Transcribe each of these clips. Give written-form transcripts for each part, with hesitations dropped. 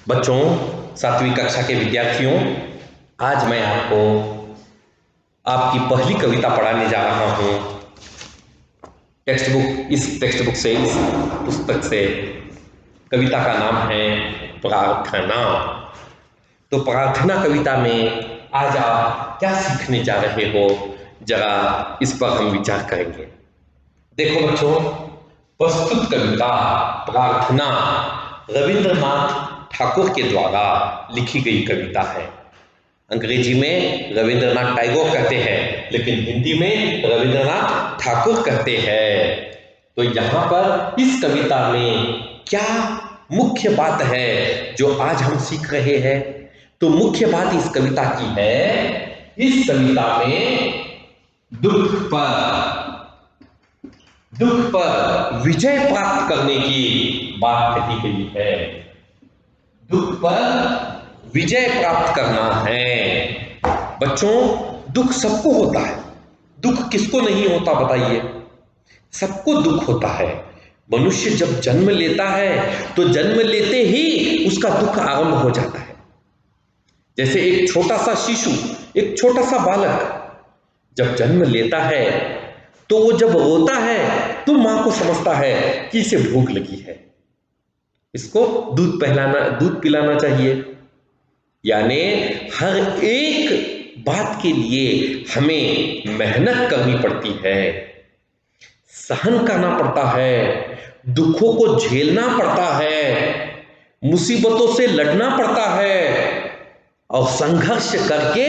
बच्चों, 7वीं कक्षा के विद्यार्थियों, आज मैं आपको आपकी पहली कविता पढ़ाने जा रहा हूँ। इस टेक्स्ट बुक से, इस पुस्तक से। कविता का नाम है प्रार्थना। तो प्रार्थना कविता में आज आप क्या सीखने जा रहे हो, जरा इस पर हम विचार करेंगे। देखो बच्चों, प्रस्तुत कविता प्रार्थना रविंद्रनाथ ठाकुर के द्वारा लिखी गई कविता है। अंग्रेजी में रविंद्रनाथ टैगोर कहते हैं, लेकिन हिंदी में रविंद्रनाथ ठाकुर कहते हैं। तो यहाँ पर इस कविता में क्या मुख्य बात है जो आज हम सीख रहे हैं? तो मुख्य बात इस कविता की है, इस कविता में दुख पर विजय प्राप्त करने की बात कही गई है। दुख पर विजय प्राप्त करना है। बच्चों, दुख सबको होता है। दुख किसको नहीं होता बताइए? सबको दुख होता है। मनुष्य जब जन्म लेता है तो जन्म लेते ही उसका दुख आरंभ हो जाता है। जैसे एक छोटा सा शिशु, एक छोटा सा बालक जब जन्म लेता है तो वो जब रोता है तो मां को समझता है कि इसे भूख लगी है, इसको दूध पिलाना चाहिए। यानी हर एक बात के लिए हमें मेहनत करनी पड़ती है, सहन करना पड़ता है, दुखों को झेलना पड़ता है, मुसीबतों से लड़ना पड़ता है और संघर्ष करके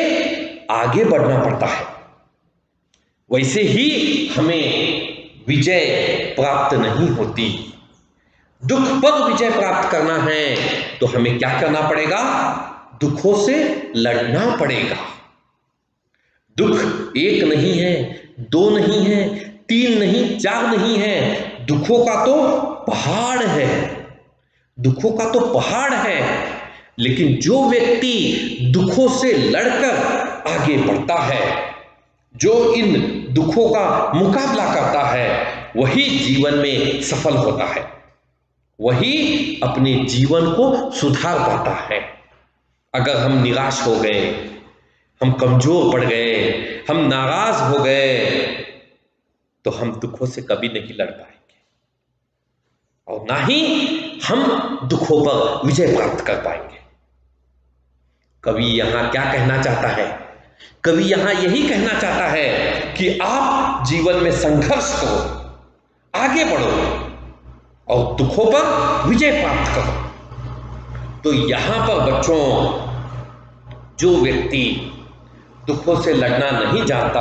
आगे बढ़ना पड़ता है। वैसे ही हमें विजय प्राप्त नहीं होती। दुख पर विजय प्राप्त करना है तो हमें क्या करना पड़ेगा? दुखों से लड़ना पड़ेगा। दुख एक नहीं है, दो नहीं है, 3 नहीं, 4 नहीं है। दुखों का तो पहाड़ है। दुखों का तो पहाड़ है। लेकिन जो व्यक्ति दुखों से लड़कर आगे बढ़ता है, जो इन दुखों का मुकाबला करता है, वही जीवन में सफल होता है, वही अपने जीवन को सुधार पाता है। अगर हम निराश हो गए, हम कमजोर पड़ गए, हम नाराज हो गए, तो हम दुखों से कभी नहीं लड़ पाएंगे और ना ही हम दुखों पर विजय प्राप्त कर पाएंगे। कवि यहां क्या कहना चाहता है? कवि यहां यही कहना चाहता है कि आप जीवन में संघर्ष करो, आगे बढ़ो और दुखों पर विजय प्राप्त करो। तो यहां पर बच्चों, जो व्यक्ति दुखों से लड़ना नहीं जानता,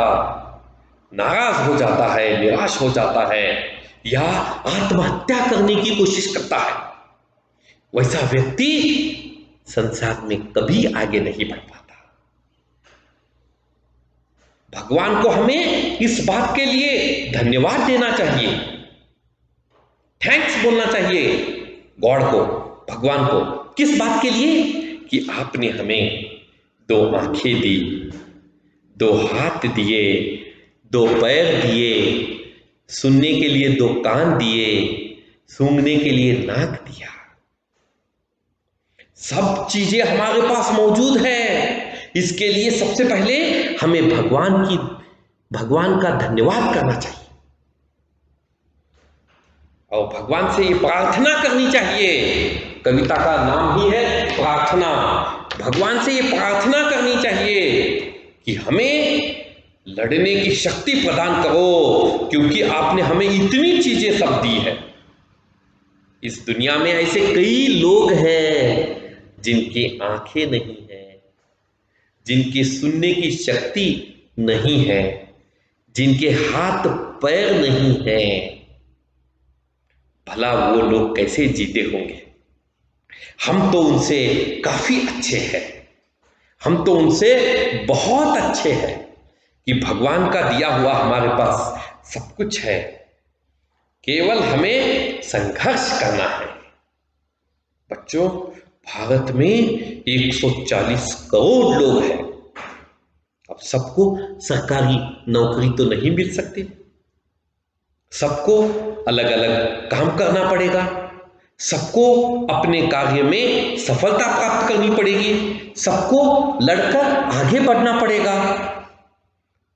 नाराज हो जाता है, निराश हो जाता है या आत्महत्या करने की कोशिश करता है, वैसा व्यक्ति संसार में कभी आगे नहीं बढ़ पाता। भगवान को हमें इस बात के लिए धन्यवाद देना चाहिए, थैंक्स बोलना चाहिए गॉड को, भगवान को। किस बात के लिए? कि आपने हमें 2 आंखें दी, 2 हाथ दिए, 2 पैर दिए, सुनने के लिए 2 कान दिए, सूंघने के लिए नाक दिया। सब चीजें हमारे पास मौजूद है। इसके लिए सबसे पहले हमें भगवान का धन्यवाद करना चाहिए और भगवान से ये प्रार्थना करनी चाहिए। कविता का नाम ही है प्रार्थना। भगवान से ये प्रार्थना करनी चाहिए कि हमें लड़ने की शक्ति प्रदान करो, क्योंकि आपने हमें इतनी चीजें सब दी है। इस दुनिया में ऐसे कई लोग हैं जिनकी आंखें नहीं है, जिनकी सुनने की शक्ति नहीं है, जिनके हाथ पैर नहीं है। भला वो लोग कैसे जीते होंगे? हम तो उनसे काफी अच्छे हैं, हम तो उनसे बहुत अच्छे हैं कि भगवान का दिया हुआ हमारे पास सब कुछ है, केवल हमें संघर्ष करना है। बच्चों, भारत में 140 करोड़ लोग हैं। अब सबको सरकारी नौकरी तो नहीं मिल सकती, सबको अलग अलग काम करना पड़ेगा, सबको अपने कार्य में सफलता प्राप्त करनी पड़ेगी, सबको लड़कर आगे बढ़ना पड़ेगा।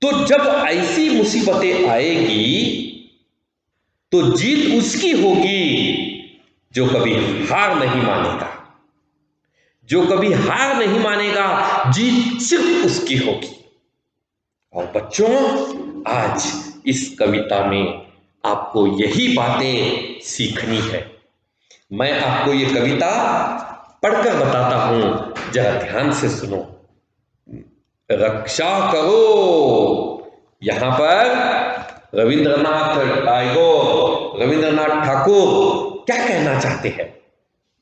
तो जब ऐसी मुसीबतें आएगी तो जीत उसकी होगी जो कभी हार नहीं मानेगा, जो कभी हार नहीं मानेगा, जीत सिर्फ उसकी होगी। और बच्चों, आज इस कविता में आपको यही बातें सीखनी है। मैं आपको ये कविता पढ़कर बताता हूं, जरा ध्यान से सुनो। रक्षा करो, यहां पर रविंद्रनाथ ठाकुर क्या कहना चाहते हैं?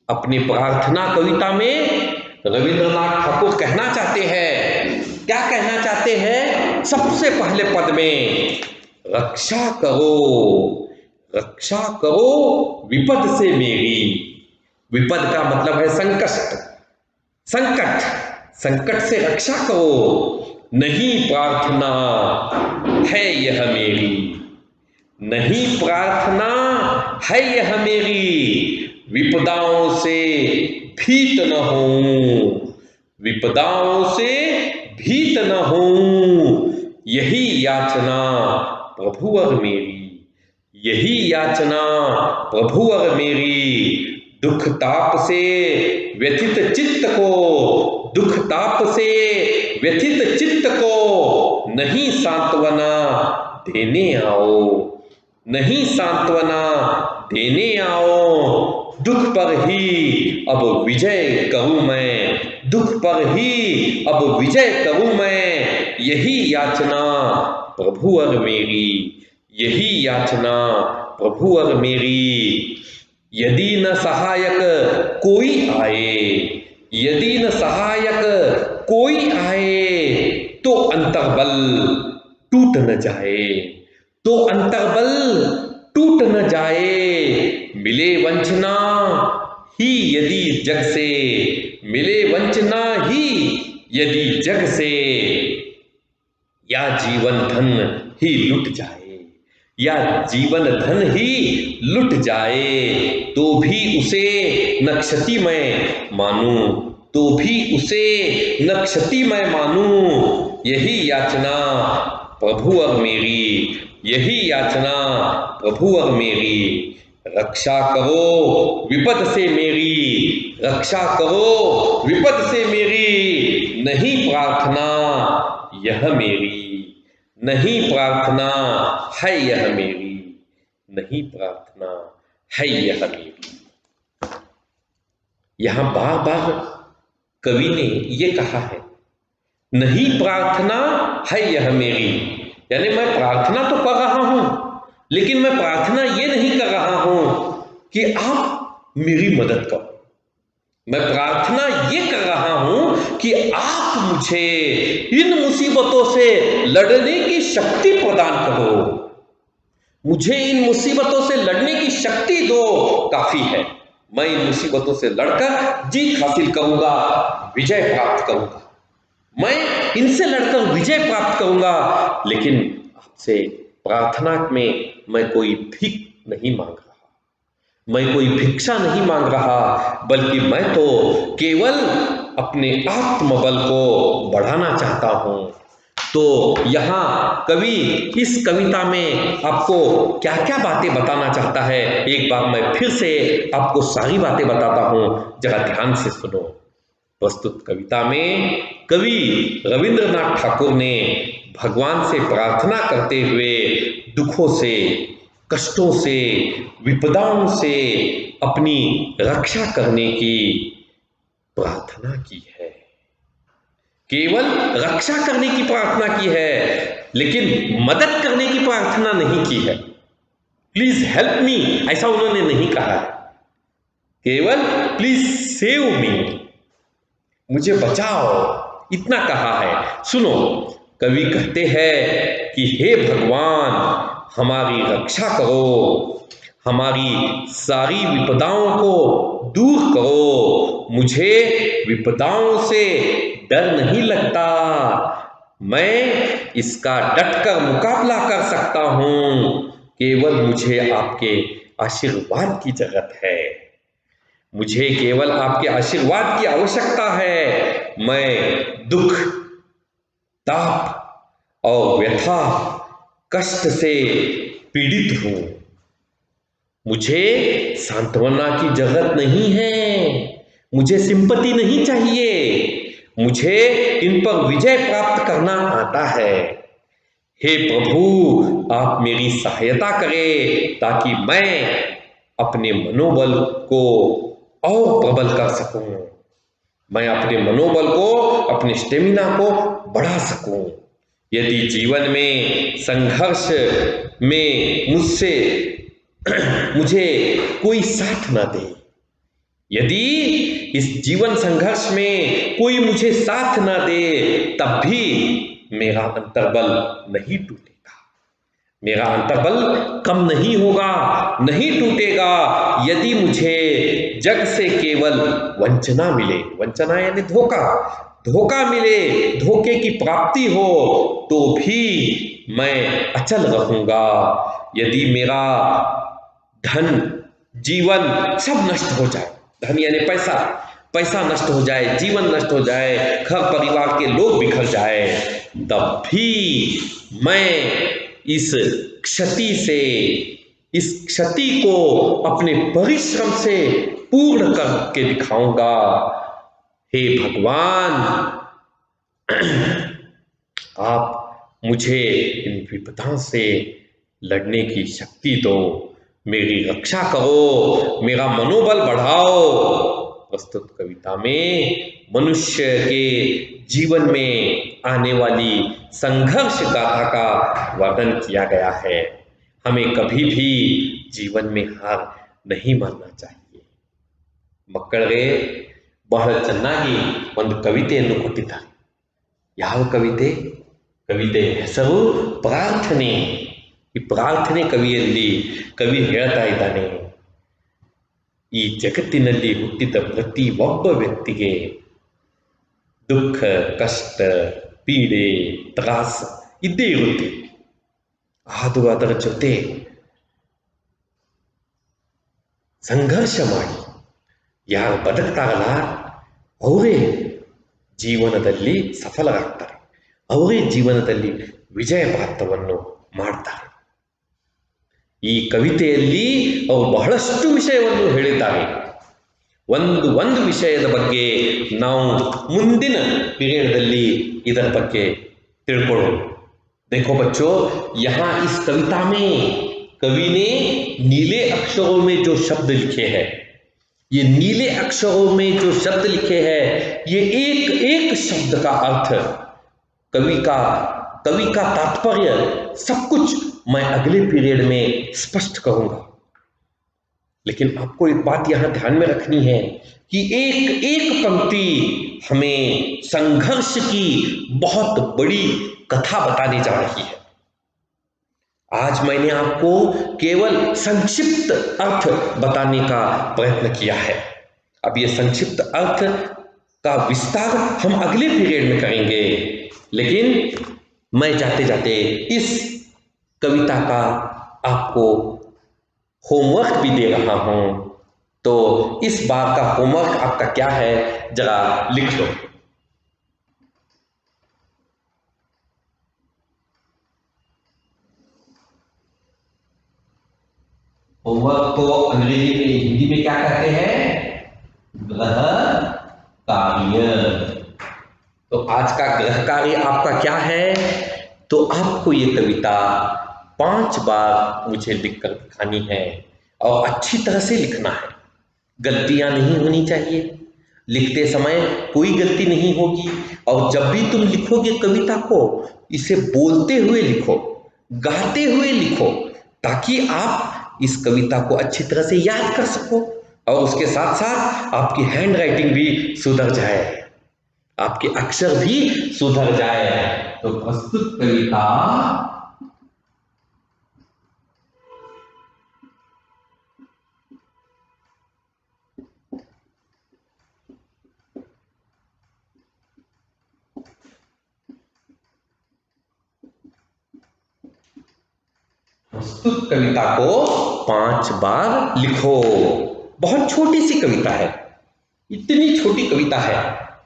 अपनी प्रार्थना कविता में रविंद्रनाथ ठाकुर कहना चाहते हैं, क्या कहना चाहते हैं? सबसे पहले पद में रक्षा करो, रक्षा करो विपद से मेरी। विपद का मतलब है संकट, संकट, संकट से रक्षा करो। नहीं प्रार्थना है यह मेरी, नहीं प्रार्थना है यह मेरी, विपदाओं से भीत न हूं, विपदाओं से भीत न हूं। यही याचना प्रभुवर मेरी, यही याचना प्रभुवर मेरी। दुख ताप से व्यथित चित्त को, दुख ताप से व्यथित चित्त को नहीं सांत्वना देने आओ, नहीं सांत्वना देने आओ। दुख पर ही अब विजय करूं मैं, दुख पर ही अब विजय करूं मैं। यही याचना प्रभुवर मेरी, यही याचना प्रभुवर मेरी। यदि न सहायक कोई आए, यदि न सहायक कोई आए, तो अंतर्बल टूट न जाए, तो अंतर्बल टूट न जाए। मिले वंचना ही यदि जग से, मिले वंचना ही यदि जग से, या जीवन धन ही लुट जाए, या जीवन धन ही लुट जाए, तो भी उसे न क्षति मैं मानूं, तो भी उसे न क्षति मैं मानूं। यही याचना प्रभुवर मेरी, यही याचना प्रभुवर मेरी। रक्षा करो विपद से मेरी, रक्षा करो विपद से मेरी। नहीं प्रार्थना यह मेरी, नहीं प्रार्थना है यह मेरी, नहीं प्रार्थना है यह मेरी। यहां बार बार कवि ने यह कहा है, नहीं प्रार्थना है यह मेरी, यानी मैं प्रार्थना तो कर रहा हूं, लेकिन मैं प्रार्थना ये नहीं कर रहा हूं कि आप मेरी मदद करो। मैं प्रार्थना ये कर रहा हूं कि आप मुझे इन मुसीबतों से लड़ने की शक्ति प्रदान करो, मुझे इन मुसीबतों से लड़ने की शक्ति दो, काफी है। मैं इन मुसीबतों से लड़कर जीत हासिल करूंगा, विजय प्राप्त करूंगा, मैं इनसे लड़कर विजय प्राप्त करूंगा। लेकिन आपसे प्रार्थना में मैं कोई भीख नहीं मांग रहा, मैं कोई भिक्षा नहीं मांग रहा, बल्कि मैं तो केवल अपने आत्मबल को बढ़ाना चाहता हूं। तो यहाँ कवि इस कविता में आपको क्या क्या बातें बताना चाहता है, एक बार मैं फिर से आपको सारी बातें बताता हूं, जरा ध्यान से सुनो। प्रस्तुत कविता में कवि रविंद्रनाथ ठाकुर ने भगवान से प्रार्थना करते हुए दुखों से, कष्टों से, विपदाओं से अपनी रक्षा करने की प्रार्थना की है। केवल रक्षा करने की प्रार्थना की है, लेकिन मदद करने की प्रार्थना नहीं की है। प्लीज हेल्प मी, ऐसा उन्होंने नहीं कहा है, केवल प्लीज सेव मी, मुझे बचाओ, इतना कहा है। सुनो, कवि कहते हैं कि हे भगवान, हमारी रक्षा करो, हमारी सारी विपदाओं को दूर करो। मुझे विपदाओं से डर नहीं लगता, मैं इसका डटकर मुकाबला कर सकता हूं, केवल मुझे आपके आशीर्वाद की जरूरत है। मुझे केवल आपके आशीर्वाद की आवश्यकता है। मैं दुख, ताप और व्यथा, कष्ट से पीड़ित हूं। मुझे सांत्वना की जरूरत नहीं है, मुझे सिंपैथी नहीं चाहिए, मुझे इन पर विजय प्राप्त करना आता है। हे प्रभु, आप मेरी सहायता करें ताकि मैं अपने मनोबल को और प्रबल कर सकूं, मैं अपने मनोबल को, अपने स्टेमिना को बढ़ा सकूं। यदि जीवन में संघर्ष में मुझे कोई साथ ना दे, यदि इस जीवन संघर्ष में कोई मुझे साथ ना दे, तब भी मेरा अंतर्बल नहीं टूटेगा, मेरा अंतर्बल कम नहीं होगा, नहीं टूटेगा। यदि मुझे जग से केवल वंचना मिले, वंचना यानी धोखा, धोखा मिले, धोखे की प्राप्ति हो, तो भी मैं अचल रहूंगा। यदि मेरा धन, जीवन सब नष्ट हो जाए, धन यानी पैसा, पैसा नष्ट हो जाए, जीवन नष्ट हो जाए, घर परिवार के लोग बिखर जाए, तब भी मैं इस क्षति से, इस क्षति को अपने परिश्रम से पूर्ण करके दिखाऊंगा। हे भगवान, आप मुझे इन विपदाओं से लड़ने की शक्ति दो, मेरी रक्षा करो, मेरा मनोबल बढ़ाओ। प्रस्तुत कविता में मनुष्य के जीवन में आने वाली संघर्ष गाथा का वर्णन किया गया है। हमें कभी भी जीवन में हार नहीं मानना चाहिए। ಮಕ್ಕಳೇ, ಬಹಳ ಚೆನ್ನಾಗಿ ಒಂದು ಕವಿತೆಯನ್ನು ಕೊಟ್ಟಿದ್ದಾರೆ. ಯಾವ ಕವಿತೆ? ಕವಿತೆ ಹೆಸರು ಪ್ರಾರ್ಥನೆ. ಈ ಪ್ರಾರ್ಥನೆ ಕವಿಯಲ್ಲಿ ಕವಿ ಹೇಳ್ತಾ ಇದ್ದಾನೆ, ಈ ಜಗತ್ತಿನಲ್ಲಿ ಹುಟ್ಟಿದ ಪ್ರತಿ ಒಬ್ಬ ವ್ಯಕ್ತಿಗೆ ದುಃಖ, ಕಷ್ಟ, ಪೀಡೆ, ತ್ರಾಸ ಇದ್ದೇ ಇರುತ್ತೆ. ಆದರೂ ಅದರ ಜೊತೆ ಸಂಘರ್ಷ ಮಾಡಿ ಯಾರು ಬದುಕ್ತಾರಲ್ಲ ಅವರೇ ಜೀವನದಲ್ಲಿ ಸಫಲರಾಗ್ತಾರೆ, ಅವರೇ ಜೀವನದಲ್ಲಿ ವಿಜಯ ಪ್ರಾಪ್ತವನ್ನು ಮಾಡ್ತಾರೆ. ಈ ಕವಿತೆಯಲ್ಲಿ ಅವರು ಬಹಳಷ್ಟು ವಿಷಯವನ್ನು ಹೇಳಿದ್ದಾರೆ. ಒಂದು ವಿಷಯದ ಬಗ್ಗೆ ನಾವು ಮುಂದಿನ ಪೀರಿಯಡ್ದಲ್ಲಿ ಇದರ ಬಗ್ಗೆ ತಿಳ್ಕೊಳ್ಳೋಣ. देखो बच्चों, यहाँ इस कविता में कवि ने नीले अक्षरों में जो शब्द लिखे हैं, ये नीले अक्षरों में जो शब्द लिखे हैं, ये एक एक शब्द का अर्थ, कवि का तात्पर्य सब कुछ मैं अगले पीरियड में स्पष्ट करूंगा. लेकिन आपको एक बात यहां ध्यान में रखनी है कि एक एक पंक्ति हमें संघर्ष की बहुत बड़ी कथा बताने जा रही है. आज मैंने आपको केवल संक्षिप्त अर्थ बताने का प्रयत्न किया है. अब ये संक्षिप्त अर्थ का विस्तार हम अगले पीरियड में करेंगे. लेकिन मैं जाते जाते इस कविता का आपको होमवर्क भी दे रहा हूं. तो इस बार का होमवर्क आपका क्या है, जरा लिख लो. होमवर्क को अंग्रेजी में, हिंदी में क्या कहते हैं? गृह कार्य. तो आज का गृह कार्य आपका क्या है? तो आपको ये कविता 5 बार मुझे लिखकर दिखानी है और अच्छी तरह से लिखना है. गलतियां नहीं होनी चाहिए, लिखते समय कोई गलती नहीं होगी. और जब भी तुम लिखोगे कविता को, इसे बोलते हुए लिखो, गाते हुए लिखो, ताकि आप इस कविता को अच्छी तरह से याद कर सको और उसके साथ साथ आपकी हैंड राइटिंग भी सुधर जाए, आपके अक्षर भी सुधर जाए. तो प्रस्तुत कविता प्रस्तुत कविता को 5 बार लिखो. बहुत छोटी सी कविता है, इतनी छोटी कविता है।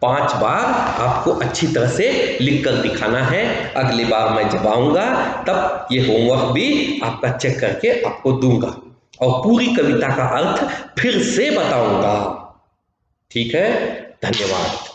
5 बार आपको अच्छी तरह से लिखकर दिखाना है। अगली बार मैं जब आऊंगा तब ये होमवर्क भी आपका चेक करके आपको दूंगा और पूरी कविता का अर्थ फिर से बताऊंगा। ठीक है, धन्यवाद।